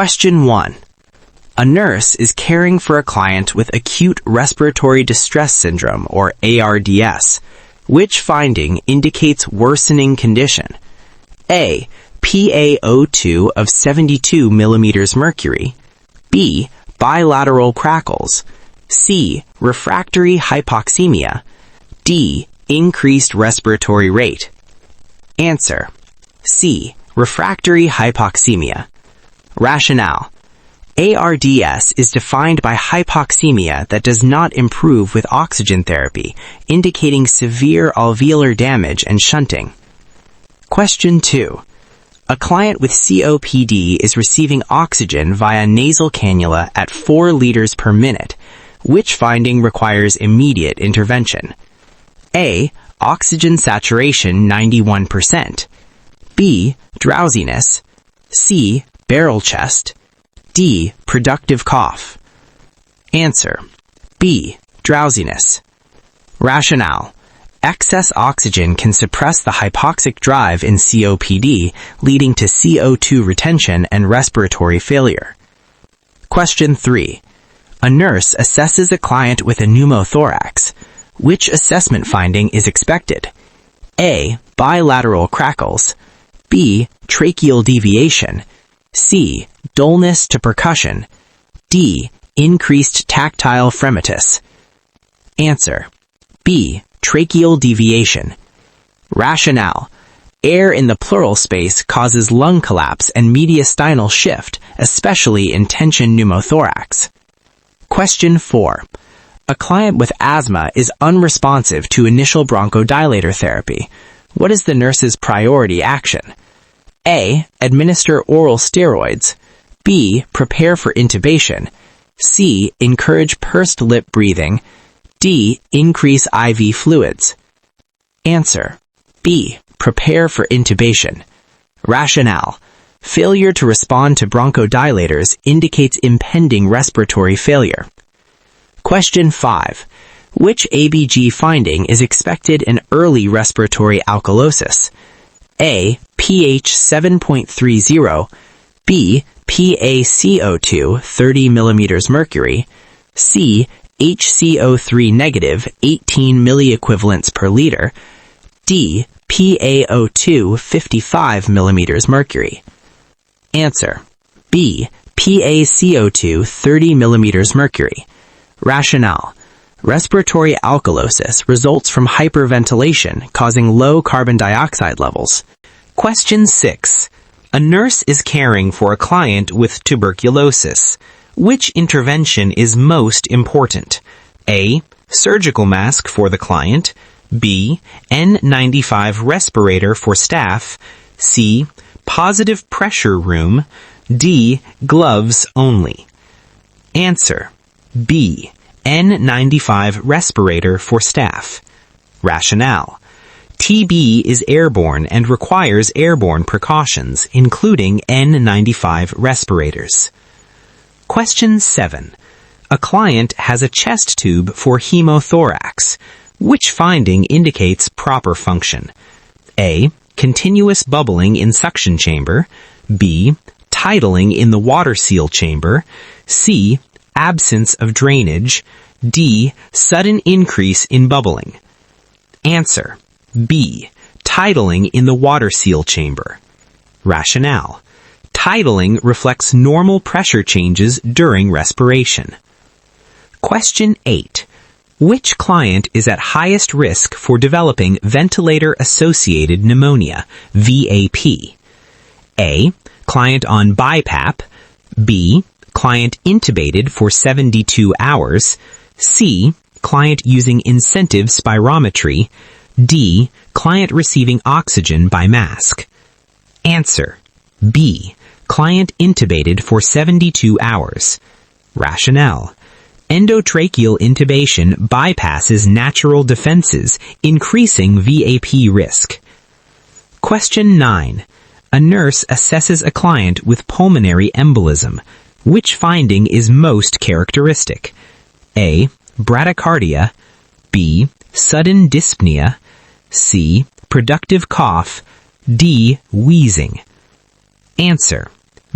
Question 1. A nurse is caring for a client with acute respiratory distress syndrome, or ARDS. Which finding indicates worsening condition? A. PaO2 of 72 millimeters mercury. B. Bilateral crackles. C. Refractory hypoxemia. D. Increased respiratory rate. Answer. C. Refractory hypoxemia. Rationale. ARDS is defined by hypoxemia that does not improve with oxygen therapy, indicating severe alveolar damage and shunting. Question 2. A client with COPD is receiving oxygen via nasal cannula at 4 liters per minute. Which finding requires immediate intervention? A. Oxygen saturation 91%. B. Drowsiness. C. Barrel chest. D. Productive cough. Answer. B. Drowsiness. Rationale. Excess oxygen can suppress the hypoxic drive in COPD, leading to CO2 retention and respiratory failure. Question 3. A nurse assesses a client with a pneumothorax. Which assessment finding is expected? A. Bilateral crackles. B. Tracheal deviation. C. Dullness to percussion. D. Increased tactile fremitus. Answer. B. Tracheal deviation. Rationale. Air in the pleural space causes lung collapse and mediastinal shift, especially in tension pneumothorax. Question 4. A client with asthma is unresponsive to initial bronchodilator therapy. What is the nurse's priority action? A. Administer oral steroids. B. Prepare for intubation. C. Encourage pursed lip breathing. D. Increase IV fluids. Answer. B. Prepare for intubation. Rationale. Failure to respond to bronchodilators indicates impending respiratory failure. Question 5. Which ABG finding is expected in early respiratory alkalosis? A. pH 7.30. B. PaCO2 30 millimeters mercury. C. HCO3 negative 18 milliequivalents per liter. D. PaO2 55 millimeters mercury. Answer. B. PaCO2 30 millimeters mercury. Rationale. Respiratory alkalosis results from hyperventilation causing low carbon dioxide levels. Question 6. A nurse is caring for a client with tuberculosis. Which intervention is most important? A. Surgical mask for the client. B. N95 respirator for staff. C. Positive pressure room. D. Gloves only. Answer. B. N95 respirator for staff. Rationale. TB is airborne and requires airborne precautions, including N95 respirators. Question 7. A client has a chest tube for hemothorax. Which finding indicates proper function? A. Continuous bubbling in suction chamber. B. Tidling in the water seal chamber. C. Absence of drainage. D. Sudden increase in bubbling. Answer. B. Tidling in the water seal chamber. Rationale. Tidling reflects normal pressure changes during respiration. Question 8. Which client is at highest risk for developing ventilator-associated pneumonia, VAP? A. Client on BiPAP. B. Client intubated for 72 hours. C. Client using incentive spirometry. D. Client receiving oxygen by mask. Answer. B. Client intubated for 72 hours. Rationale. Endotracheal intubation bypasses natural defenses, increasing VAP risk. Question 9. A nurse assesses a client with pulmonary embolism. Which finding is most characteristic? A. Bradycardia. B. Sudden dyspnea. C. Productive cough. D. Wheezing. Answer.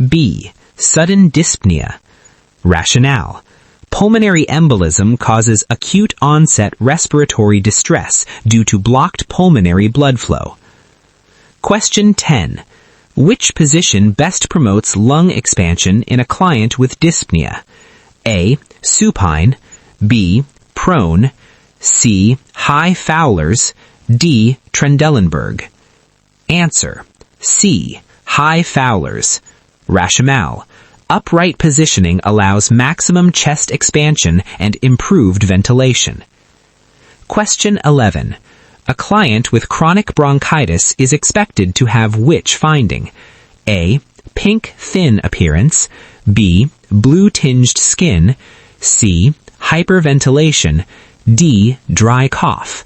B. Sudden dyspnea. Rationale. Pulmonary embolism causes acute onset respiratory distress due to blocked pulmonary blood flow. Question 10. Which position best promotes lung expansion in a client with dyspnea? A. Supine. B. Prone. C. High Fowler's. D. Trendelenburg. Answer. C. High Fowler's. Rationale. Upright positioning allows maximum chest expansion and improved ventilation. Question 11. A client with chronic bronchitis is expected to have which finding? A. Pink, thin appearance. B. Blue-tinged skin. C. Hyperventilation. D. Dry cough.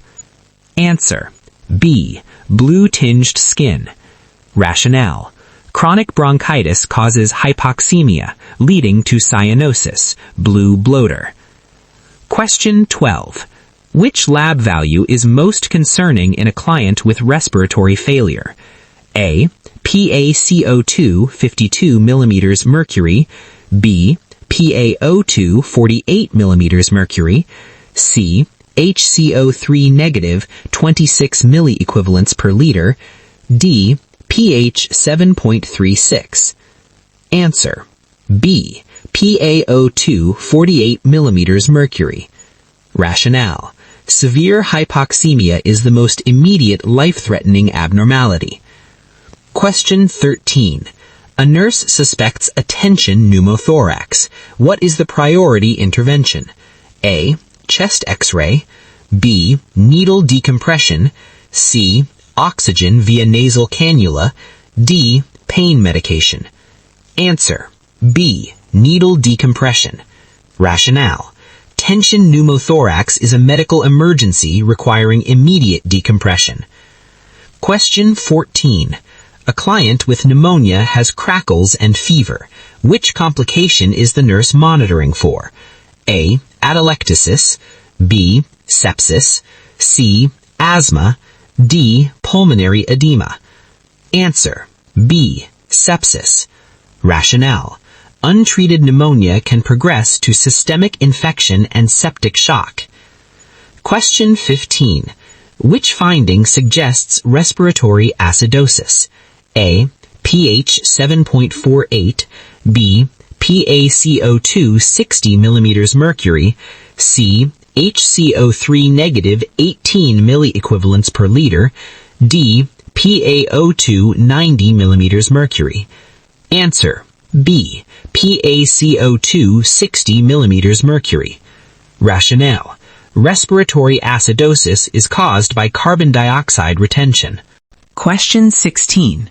Answer. B. Blue-tinged skin. Rationale. Chronic bronchitis causes hypoxemia, leading to cyanosis, blue bloater. Question 12. Which lab value is most concerning in a client with respiratory failure? A. PaCO2 52 mm mercury. B. PaO2 48 mm mercury. C. HCO3 negative 26 milliequivalents per liter. D. pH 7.36. Answer. B. PaO2 48 mm mercury. Rationale. Severe hypoxemia is the most immediate life-threatening abnormality. Question 13. A nurse suspects a tension pneumothorax. What is the priority intervention? A. Chest X-ray. B. Needle decompression. C. Oxygen via nasal cannula. D. Pain medication. Answer. B. Needle decompression. Rationale. Tension pneumothorax is a medical emergency requiring immediate decompression. Question 14. A client with pneumonia has crackles and fever. Which complication is the nurse monitoring for? A. Atelectasis. B. Sepsis. C. Asthma. D. Pulmonary edema. Answer. B. Sepsis. Rationale. Untreated pneumonia can progress to systemic infection and septic shock. Question 15. Which finding suggests respiratory acidosis? A. pH 7.48. B. PaCO2 60 mm mercury. C. HCO3 negative 18 milliequivalents per liter. D. PaO2 90 mm mercury. Answer. B. PaCO2 60 mm mercury. Rationale. Respiratory acidosis is caused by carbon dioxide retention. Question 16.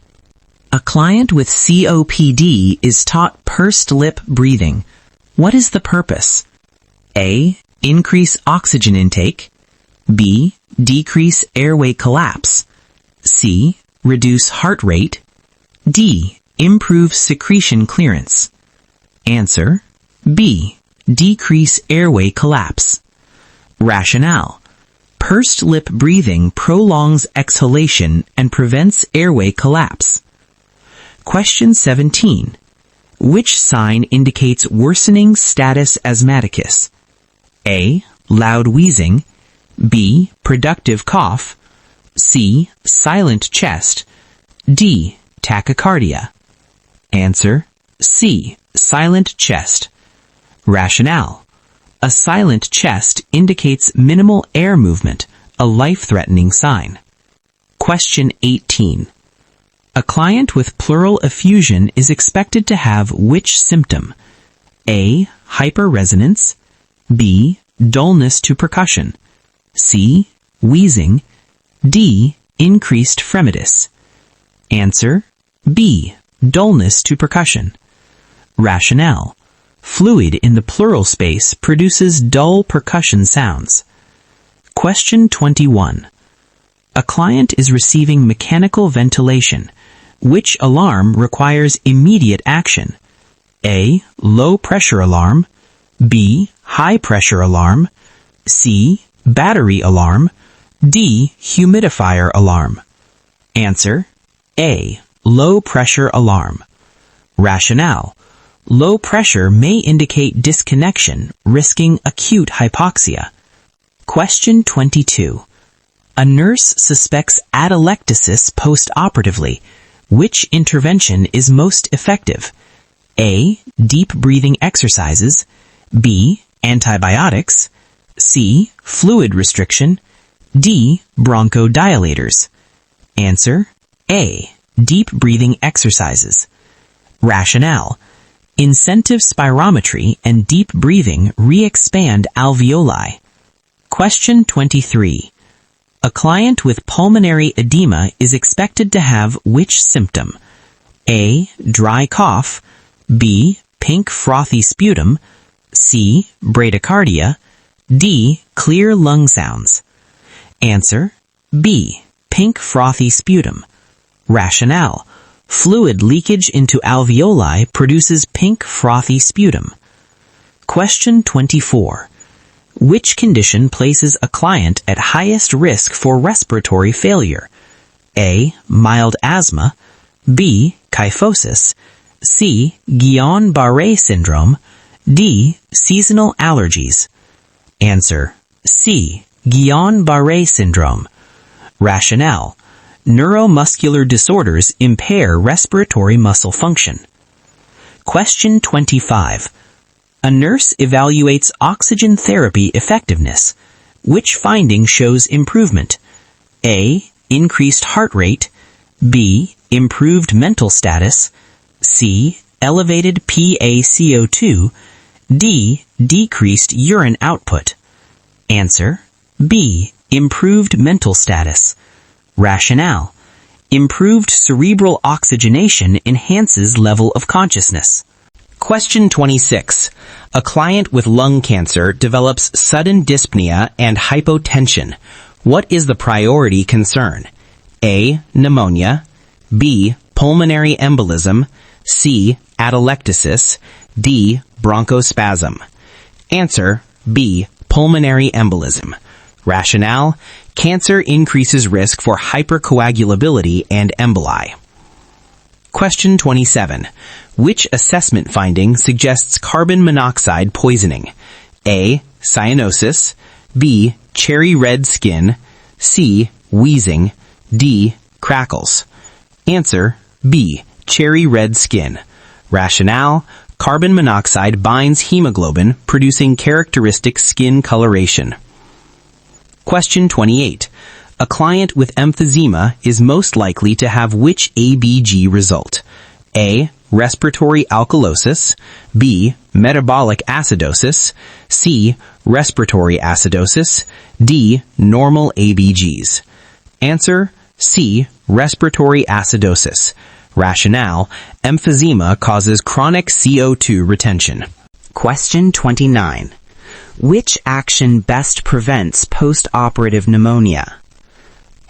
A client with COPD is taught pursed lip breathing. What is the purpose? A. Increase oxygen intake. B. Decrease airway collapse. C. Reduce heart rate. D. Improve secretion clearance. Answer. B. Decrease airway collapse. Rationale. Pursed lip breathing prolongs exhalation and prevents airway collapse. Question 17. Which sign indicates worsening status asthmaticus? A. Loud wheezing. B. Productive cough. C. Silent chest. D. Tachycardia. Answer. C. Silent chest. Rationale. A silent chest indicates minimal air movement, a life-threatening sign. Question 18. A client with pleural effusion is expected to have which symptom? A. Hyperresonance. B. Dullness to percussion. C. Wheezing. D. Increased fremitus. Answer. B. Dullness to percussion. Rationale. Fluid in the pleural space produces dull percussion sounds. Question 21. A client is receiving mechanical ventilation. Which alarm requires immediate action? A. Low pressure alarm. B. High pressure alarm. C. Battery alarm. D. Humidifier alarm. Answer. A. Low pressure alarm. Rationale. Low pressure may indicate disconnection, risking acute hypoxia. Question 22. A nurse suspects atelectasis post-operatively. Which intervention is most effective? A. Deep breathing exercises. B. Antibiotics. C. Fluid restriction. D. Bronchodilators. Answer: A. Deep breathing exercises. Rationale: incentive spirometry and deep breathing re-expand alveoli. Question 23. A client with pulmonary edema is expected to have which symptom? A. Dry cough. B. Pink frothy sputum. C. Bradycardia. D. Clear lung sounds. Answer: B. Pink frothy sputum. Rationale: fluid leakage into alveoli produces pink frothy sputum. Question 24. Which condition places a client at highest risk for respiratory failure? A. Mild asthma. B. Kyphosis. C. Guillain-Barré syndrome. D. Seasonal allergies. Answer: C. Guillain-Barré syndrome. Rationale: neuromuscular disorders impair respiratory muscle function. Question 25. A nurse evaluates oxygen therapy effectiveness. Which finding shows improvement? A. Increased heart rate. B. Improved mental status. C. Elevated PaCO2. D. Decreased urine output. Answer: B. Improved mental status. Rationale: improved cerebral oxygenation enhances level of consciousness. Question 26. A client with lung cancer develops sudden dyspnea and hypotension. What is the priority concern? A. Pneumonia. B. Pulmonary embolism. C. Atelectasis. D. Bronchospasm. Answer: B. Pulmonary embolism. Rationale: cancer increases risk for hypercoagulability and emboli. Question 27. Which assessment finding suggests carbon monoxide poisoning? A. Cyanosis. B. Cherry red skin. C. Wheezing. D. Crackles. Answer: B. Cherry red skin. Rationale: carbon monoxide binds hemoglobin, producing characteristic skin coloration. Question 28. A client with emphysema is most likely to have which ABG result? A. Respiratory alkalosis. B. Metabolic acidosis. C. Respiratory acidosis. D. Normal ABGs. Answer: C. Respiratory acidosis. Rationale: emphysema causes chronic CO2 retention. Question 29. Which action best prevents post-operative pneumonia?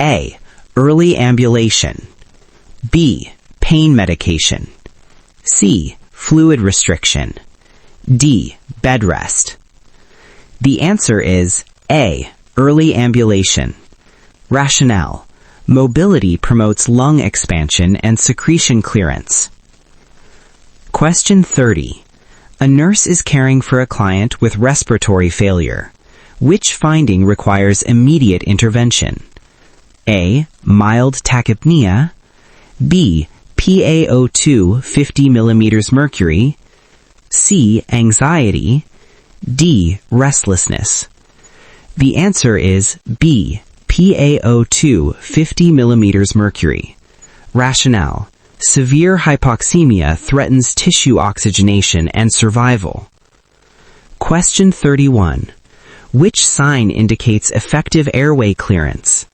A. Early ambulation. B. Pain medication. C. Fluid restriction. D. Bed rest. The answer is A. Early ambulation. Rationale: mobility promotes lung expansion and secretion clearance. Question 30. A nurse is caring for a client with respiratory failure. Which finding requires immediate intervention? A. Mild tachypnea. B. PaO2 50 mm mercury. C. Anxiety. D. Restlessness. The answer is B. PaO2 50 mm mercury. Rationale: severe hypoxemia threatens tissue oxygenation and survival. Question 31. Which sign indicates effective airway clearance?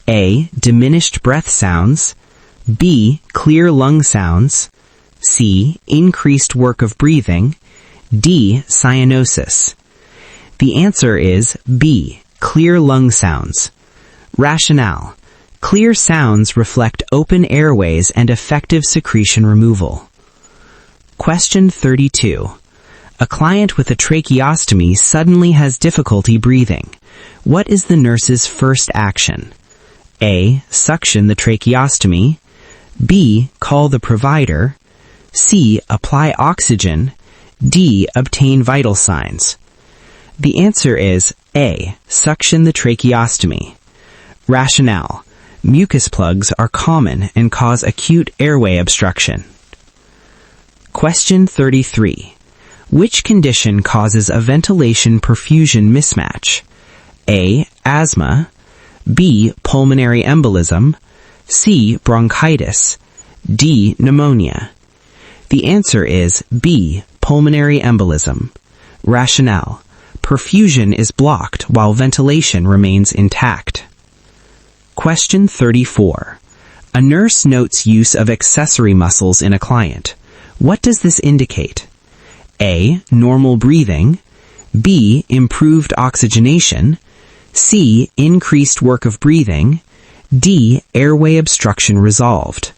A. Diminished breath sounds. B. Clear lung sounds. C. Increased work of breathing. D. Cyanosis. The answer is B. Clear lung sounds. Rationale: clear sounds reflect open airways and effective secretion removal. Question 32. A client with a tracheostomy suddenly has difficulty breathing. What is the nurse's first action? A. Suction the tracheostomy. B. Call the provider. C. Apply oxygen. D. Obtain vital signs. The answer is A. Suction the tracheostomy. Rationale. Mucus plugs are common and cause acute airway obstruction. Question 33. Which condition causes a ventilation-perfusion mismatch? A. Asthma. B. Pulmonary embolism. C. Bronchitis. D. Pneumonia. The answer is B. Pulmonary embolism. Rationale. Perfusion is blocked while ventilation remains intact. Question 34. A nurse notes use of accessory muscles in a client. What does this indicate? A. Normal breathing. B. Improved oxygenation. C. Increased work of breathing. D. Airway obstruction resolved.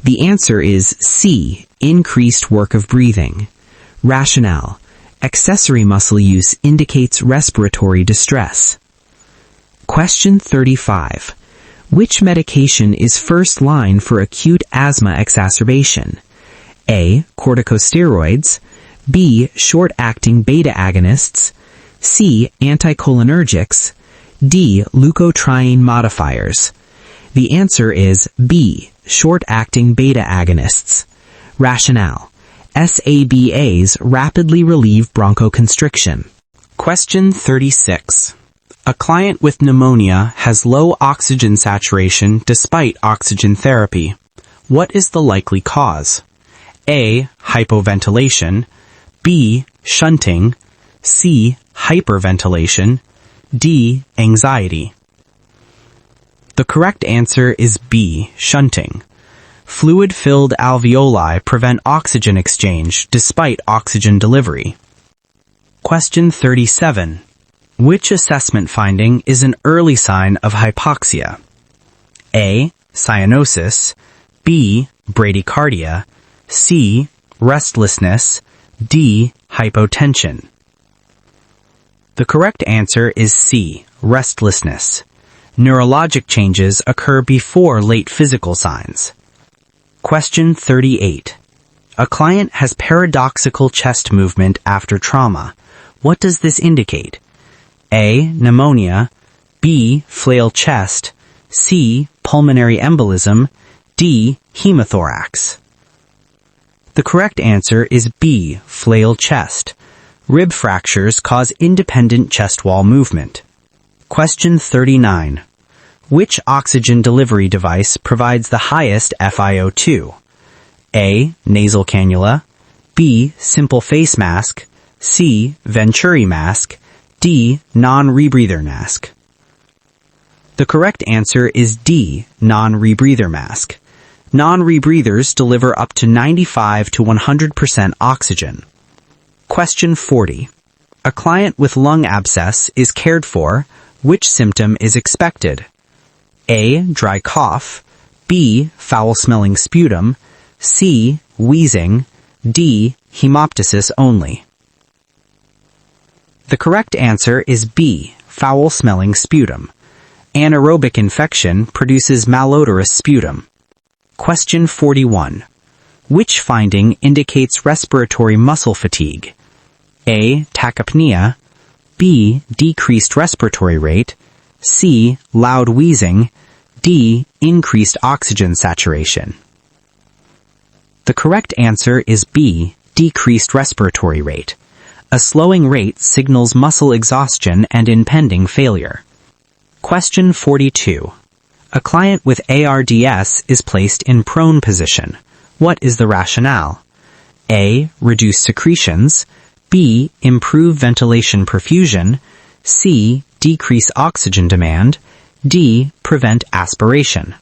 The answer is C. Increased work of breathing. Rationale. Accessory muscle use indicates respiratory distress. Question 35. Which medication is first line for acute asthma exacerbation? A. Corticosteroids. B. Short-acting beta agonists. C. Anticholinergics. D. Leukotriene modifiers. The answer is B. Short-acting beta agonists. Rationale. SABAs rapidly relieve bronchoconstriction. Question 36. A client with pneumonia has low oxygen saturation despite oxygen therapy. What is the likely cause? A. Hypoventilation. B. Shunting. C. Hyperventilation. D. Anxiety. The correct answer is B. Shunting. Fluid-filled alveoli prevent oxygen exchange despite oxygen delivery. Question 37. Which assessment finding is an early sign of hypoxia? A. Cyanosis. B. Bradycardia. C. Restlessness. D. Hypotension. The correct answer is C. Restlessness. Neurologic changes occur before late physical signs. Question 38. A client has paradoxical chest movement after trauma. What does this indicate? A. Pneumonia. B. Flail chest. C. Pulmonary embolism. D. Hemothorax. The correct answer is B. Flail chest. Rib fractures cause independent chest wall movement. Question 39. Which oxygen delivery device provides the highest FiO2? A. Nasal cannula. B. Simple face mask. C. Venturi mask. D. Non-rebreather mask. The correct answer is D. Non-rebreather mask. Non-rebreathers deliver up to 95 to 100% oxygen. Question 40. A client with lung abscess is cared for. Which symptom is expected? A. Dry cough. B. Foul-smelling sputum. C. Wheezing. D. Hemoptysis only. The correct answer is B. Foul-smelling sputum. Anaerobic infection produces malodorous sputum. Question 41. Which finding indicates respiratory muscle fatigue? A. Tachypnea. B. Decreased respiratory rate. C. Loud wheezing. D. Increased oxygen saturation. The correct answer is B. Decreased respiratory rate. A slowing rate signals muscle exhaustion and impending failure. Question 42. A client with ARDS is placed in prone position. What is the rationale? A. Reduce secretions. B. Improve ventilation perfusion. C. Decrease oxygen demand. D. Prevent aspiration.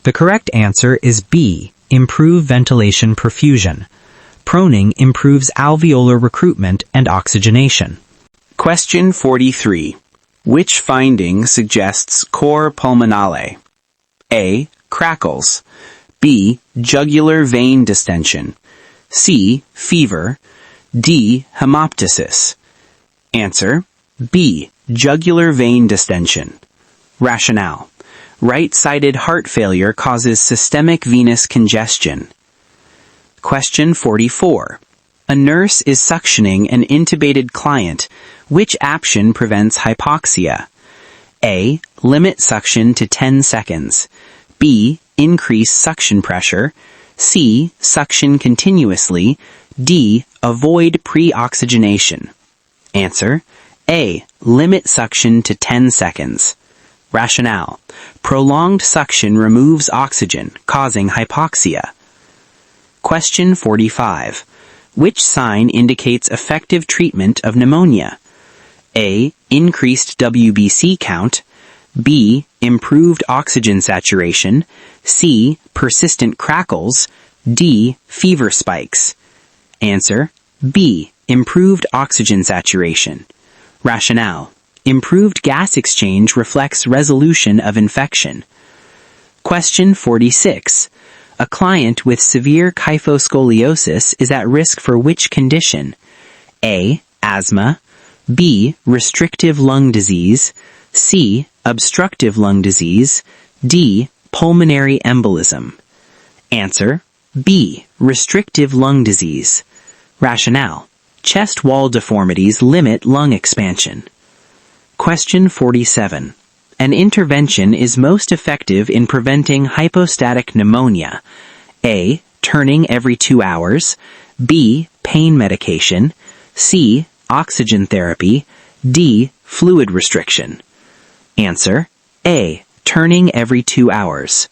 The correct answer is B. Improve ventilation perfusion. Proning improves alveolar recruitment and oxygenation. Question 43. Which finding suggests cor pulmonale? A. Crackles. B. Jugular vein distension. C. Fever. D. Hemoptysis. Answer. B. Jugular vein distension. Rationale. Right-sided heart failure causes systemic venous congestion. Question 44. A nurse is suctioning an intubated client. Which action prevents hypoxia? A. Limit suction to 10 seconds. B. Increase suction pressure. C. Suction continuously. D. Avoid pre-oxygenation. Answer. A. Limit suction to 10 seconds. Rationale. Prolonged suction removes oxygen, causing hypoxia. Question 45. Which sign indicates effective treatment of pneumonia? A. Increased WBC count. B. Improved oxygen saturation. C. Persistent crackles. D. Fever spikes. Answer. B. Improved oxygen saturation. Rationale. Improved gas exchange reflects resolution of infection. Question 46. A client with severe kyphoscoliosis is at risk for which condition? A. Asthma. B. Restrictive lung disease. C. Obstructive lung disease. D. Pulmonary embolism. Answer. B. Restrictive lung disease. Rationale. Chest wall deformities limit lung expansion. Question 47. An intervention is most effective in preventing hypostatic pneumonia. A. Turning every 2 hours. B. Pain medication. C. Oxygen therapy. D. Fluid restriction. Answer. A. Turning every 2 hours.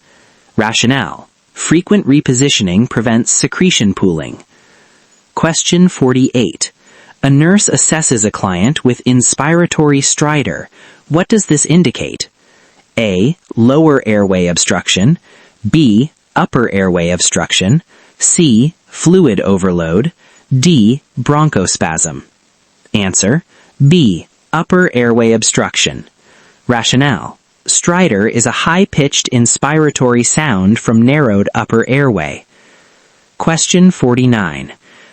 Rationale. Frequent repositioning prevents secretion pooling. Question 48. A nurse assesses a client with inspiratory stridor. What does this indicate? A. Lower airway obstruction. B. Upper airway obstruction. C. Fluid overload. D. Bronchospasm. Answer. B. Upper airway obstruction. Rationale. Stridor is a high-pitched inspiratory sound from narrowed upper airway. Question 49.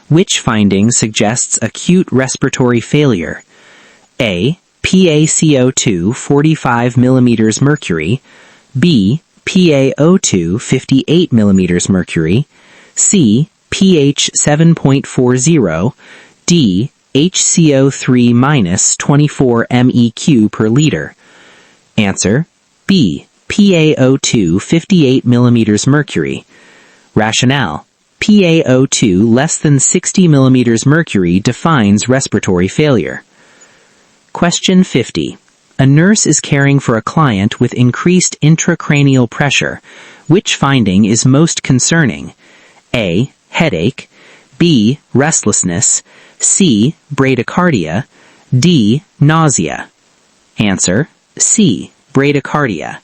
Which finding suggests acute respiratory failure? A. PaCO2 45 mm mercury. B. PaO2 58 mm mercury. C. pH 7.40. D. HCO3 minus 24 MEq per liter. Answer. B. PaO2 58 mm mercury. Rationale. PaO2 less than 60 mm mercury defines respiratory failure. Question 50. A nurse is caring for a client with increased intracranial pressure. Which finding is most concerning? A. Headache. B. Restlessness. C. Bradycardia. D. Nausea. Answer. C. Bradycardia.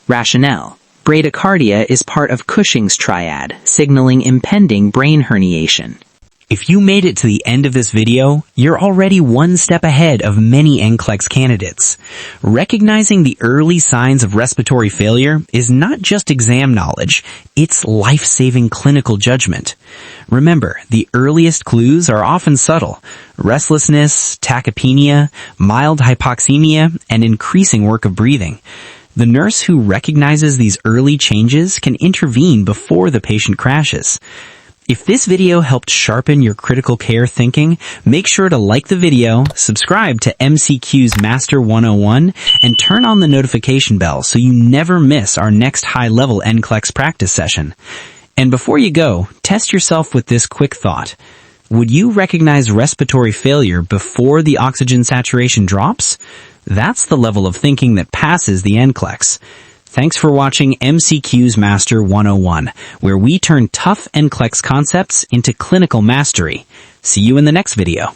Rationale. Bradycardia is part of Cushing's triad, signaling impending brain herniation. If you made it to the end of this video, you're already one step ahead of many NCLEX candidates. Recognizing the early signs of respiratory failure is not just exam knowledge, it's life-saving clinical judgment. Remember, the earliest clues are often subtle: restlessness, tachypnea, mild hypoxemia, and increasing work of breathing. The nurse who recognizes these early changes can intervene before the patient crashes. If this video helped sharpen your critical care thinking, make sure to like the video, subscribe to MCQs Master 101, and turn on the notification bell so you never miss our next high-level NCLEX practice session. And before you go, test yourself with this quick thought. Would you recognize respiratory failure before the oxygen saturation drops? That's the level of thinking that passes the NCLEX. Thanks for watching MCQs Master 101, where we turn tough NCLEX concepts into clinical mastery. See you in the next video.